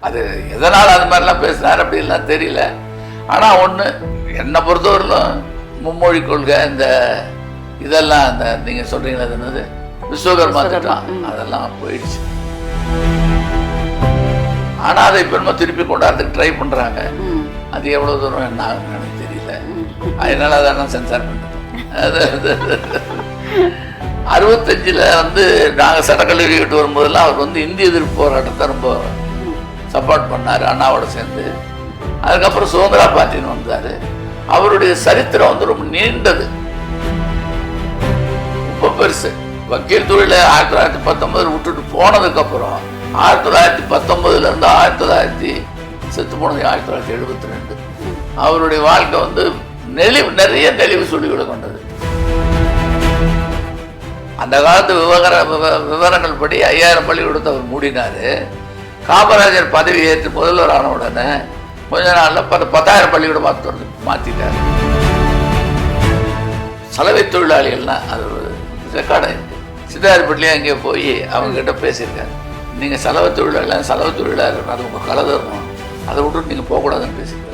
அது எதனால் அது மாதிரிலாம் பேசினார் அப்படின்லாம் தெரியல. ஆனால் ஒன்று என்னை பொறுத்தவரையிலும் மும்மொழி கொள்கை இந்த இதெல்லாம் அந்த நீங்கள் சொல்கிறீங்களா அது என்னது விஸ்வகர்மா திட்டம் அதெல்லாம் போயிடுச்சு. ஆனால் அதை இப்போ நம்ம திருப்பி கொண்டாடுறதுக்கு ட்ரை பண்ணுறாங்க. அது எவ்வளோ தூரம் என்ன ஆகுன்னு எனக்கு தெரியல. அதனால அதை நான் சென்சார் பண்ணிட்டேன். அது 65 வந்து நாங்கள் சட்டக்கல்லூரி விட்டு வரும்போதெல்லாம் அவர் வந்து இந்திய எதிர்ப்பு போராட்டத்தை ரொம்ப சப்போர்ட் பண்ணார் அண்ணாவோட சேர்ந்து. அதுக்கப்புறம் சுதந்திரா பார்ட்டின்னு வந்தார். அவருடைய சரித்திரம் வந்து ரொம்ப நீண்டது, ரொம்ப பெருசு. வக்கீல் தொழிலை 1919 விட்டுட்டு போனதுக்கப்புறம் 1919 1900 செத்து போனது 1972. அவருடைய வாழ்க்கை வந்து நிறைய நெளிவு சுழிவுகளை கொண்டது. அந்த காலத்து விவரங்கள் படி 5000 பள்ளிக்கூடத்தை அவர் மூடினார். காமராஜர் பதவி ஏற்று முதல்வர் ஆன உடனே கொஞ்ச நாளில் 10,000 பள்ளிக்கூடம் மாற்றிட்டார். சலவை தொழிலாளிகள்லாம் அது ஒரு ரெக்கார்டு ஆயிருக்கு. சித்தாரிப்பட்டிலையும் அங்கே போய் அவங்ககிட்ட பேசியிருக்காரு. நீங்கள் சலவை தொழிலாளர் அது உங்கள் கலை தரணும், அதை விட்டுட்டு நீங்கள் போகக்கூடாதுன்னு பேசியிருக்காரு.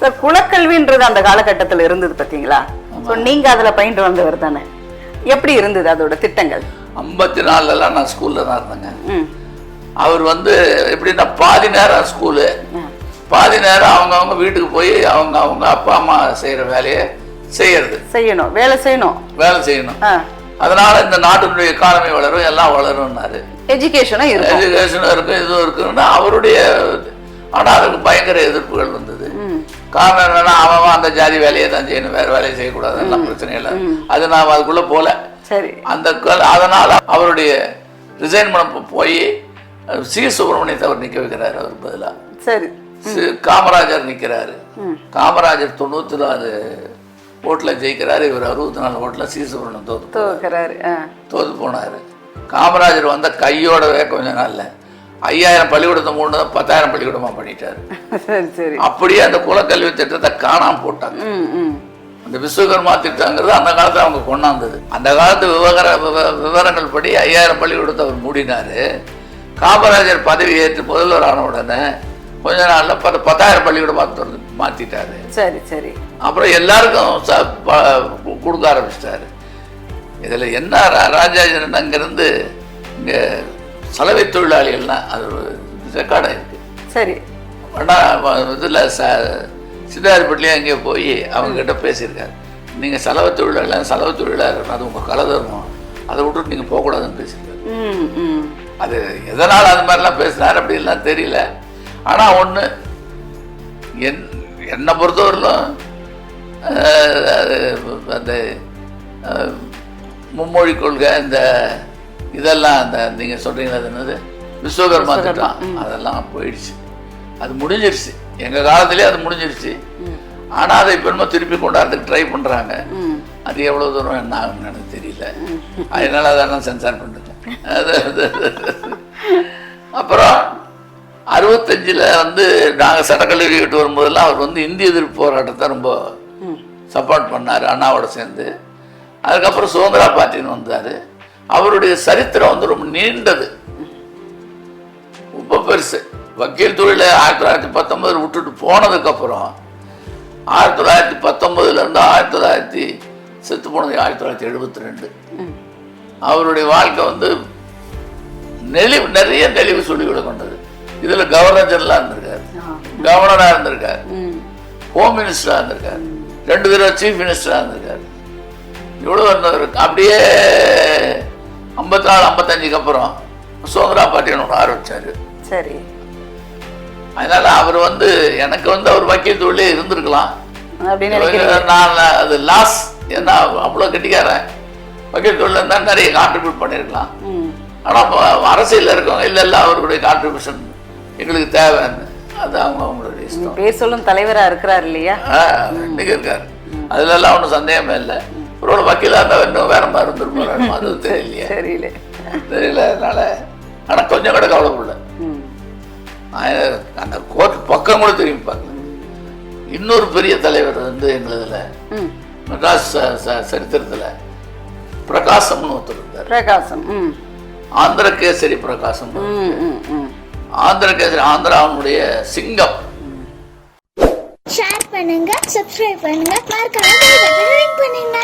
சார், குலக்கல்வின்றது அந்த காலகட்டத்தில் இருந்தது பார்த்தீங்களா? நீங்க அதுல பயின்று வந்தவர் தானே, எப்படி இருந்தது அதோட திட்டங்கள்? 54 நான் ஸ்கூல்ல தான் இருந்தேங்க. அவர் வந்து எப்படின்னா பாதி நேரம் ஸ்கூலு, பாதி நேரம் அவங்க வீட்டுக்கு போய் அவங்க அப்பா அம்மா செய்யற வேலையை செய்யணும், வேலை செய்யணும். அதனால இந்த நாட்டினுடைய எக்கானமி வளரும், எல்லாம் வளரும்னாரு. எஜுகேஷனும் இருக்கும், இதுவும் இருக்குன்னா அவருடைய. ஆனா அதுக்கு பயங்கர எதிர்ப்புகள் வந்தது. காரணம் என்னன்னா அவன் அந்த ஜாதி வேலையை தான் செய்யணும், வேற வேலையை செய்யக்கூடாது, எல்லாம் பிரச்சனை இல்லை. அது நான் அதுக்குள்ள போல. அந்த அதனால அவருடைய ரிசைன் பண்ண போய் சி சுப்பிரமணியத்தை அவர் நிக்க வைக்கிறாரு. அவர் பதிலா காமராஜர் நிக்கிறாரு. காமராஜர் 94 ஓட்டுல ஜெயிக்கிறாரு. இவர் 64 ஓட்டுல சி சுப்பிரமணியம் தோத்து போனாரு. காமராஜர் வந்த கையோடவே கொஞ்ச நாள்ல 5000 பள்ளிக்கூடத்தை மூணு 10,000 பள்ளிக்கூடமா பண்ணிட்டாரு. அப்படியே அந்த குலக்கல்வி திட்டத்தை காணாம போட்டாங்க. அந்த விஸ்வகர்மா திட்டங்கிறது அந்த காலத்துல அவங்க கொண்டாந்தது. அந்த காலத்து விவரங்கள் படி 5000 பள்ளிக்கூடத்தை அவர் மூடினாரு. காமராஜர் பதவி ஏற்று முதல்வர் ஆன உடனே கொஞ்ச நாள்ல 10,000 பள்ளிக்கூடம் மாத்திட்டாரு. அப்புறம் எல்லாருக்கும் கொடுக்க ஆரம்பிச்சிட்டாரு. இதுல என்ன ராஜாஜன் அங்கிருந்து இங்க சலவை தொழிலாளிகள்லாம் அது ஒரு ரெக்கார்ட் ஆயிருக்கு. இதுல சித்தாரிப்பட்டிலையும் அங்கே போய் அவங்ககிட்ட பேசியிருக்காரு. நீங்கள் சலவை தொழிலாளர் அது உங்கள் கலை தரணும், அதை விட்டுட்டு நீங்கள் போகக்கூடாதுன்னு பேசியிருக்காரு. அது எதனால் அது மாதிரிலாம் பேசினார் அப்படின்லாம் தெரியல. ஆனால் ஒன்று என்னை பொறுத்தவரையிலும் அந்த மும்மொழி கொள்கை இந்த இதெல்லாம் அந்த நீங்கள் சொல்கிறீங்களா அது என்னது விஸ்வகர்மா திட்டம் அதெல்லாம் போயிடுச்சு. அது முடிஞ்சிருச்சு, எங்கள் காலத்திலே அது முடிஞ்சிருச்சு. ஆனால் அதை இப்போ நம்ம திருப்பி கொண்டாடுறதுக்கு ட்ரை பண்ணுறாங்க. அது எவ்வளோ தூரம் என்ன ஆகுன்னு எனக்கு தெரியல. அதனால அதை நான் சென்சார் பண்ணிட்டேன். அப்புறம் 65 வந்து நாங்கள் சட்டக்கல்லூரி விட்டு வரும்போதெல்லாம் அவர் வந்து இந்திய எதிர்ப்பு போராட்டத்தை ரொம்ப சப்போர்ட் பண்ணார் அண்ணாவோட சேர்ந்து. அதுக்கப்புறம் சுதந்திரா பார்ட்டின்னு வந்தார். அவருடைய சரித்திரம் வந்து ரொம்ப நீண்டது, ரொம்ப பெருசு. வக்கீல் தொழிலை 1919 விட்டுட்டு போனதுக்கப்புறம் 1919 செத்து போனது 1972. அவருடைய வாழ்க்கை வந்து நிறைய நெளிவு சுழிவுகளை கொண்டது. இதுல கவர்னர் ஜெனரலா இருந்திருக்காரு, கவர்னரா இருந்திருக்காரு, ஹோம் மினிஸ்டரா இருந்திருக்காரு, 2 தடவை சீஃப் மினிஸ்டரா இருந்திருக்காரு. இவ்வளவு இருந்தவர். அப்படியே 54-55 அப்புறம் சுதந்திரா பார்ட்டின்னு ஆரம்பிச்சாரு. அதனால அவர் வந்து எனக்கு வந்து அவர் வக்கீல் தொழிலே இருந்திருக்கலாம். நான் அது லாஸ், ஏன்னா அவ்வளோ கெட்டிக்காரன் வக்கீல் தொழில் இருந்தால் நிறைய கான்ட்ரிபியூட் பண்ணியிருக்கலாம். ஆனால் அரசியலில் இருக்கவங்க இல்லை அவர்களுடைய கான்ட்ரிபியூஷன் எங்களுக்கு தேவைன்னு அது அவங்களுடைய இஷ்டம். பேர் சொல்லும் தலைவராக இருக்கிறார் இல்லையா, இன்னைக்கு இருக்காரு, அதுலலாம் ஒன்றும் சந்தேகமே இல்லை. ஒரு வக்கீலாக இருந்தால் இன்னும் வேற மாதிரி இருந்திருப்பாரு, அது தெரியலையே தெரியல. அதனால ஆனால் கொஞ்சம் கூட கவலைப்படல. அந்த கோர்ட் பக்கம் கூட திரும்பி பார்க்கல. இன்னொரு பெரிய தலைவர் வந்து எங்களதுல மெட்ராஸ் சரித்திரத்துல பிரகாசம்னு ஒருத்தர் இருந்தார். பிரகாசம். ஆந்திர கேசரி பிரகாசம். ஆந்திர கேசரி, ஆந்திராவுடைய சிங்கம். ஷேர் பண்ணுங்க, சப்ஸ்கிரைப் பண்ணுங்க, மறக்காம பெல் பட்டனை கிளிக் பண்ணுங்க.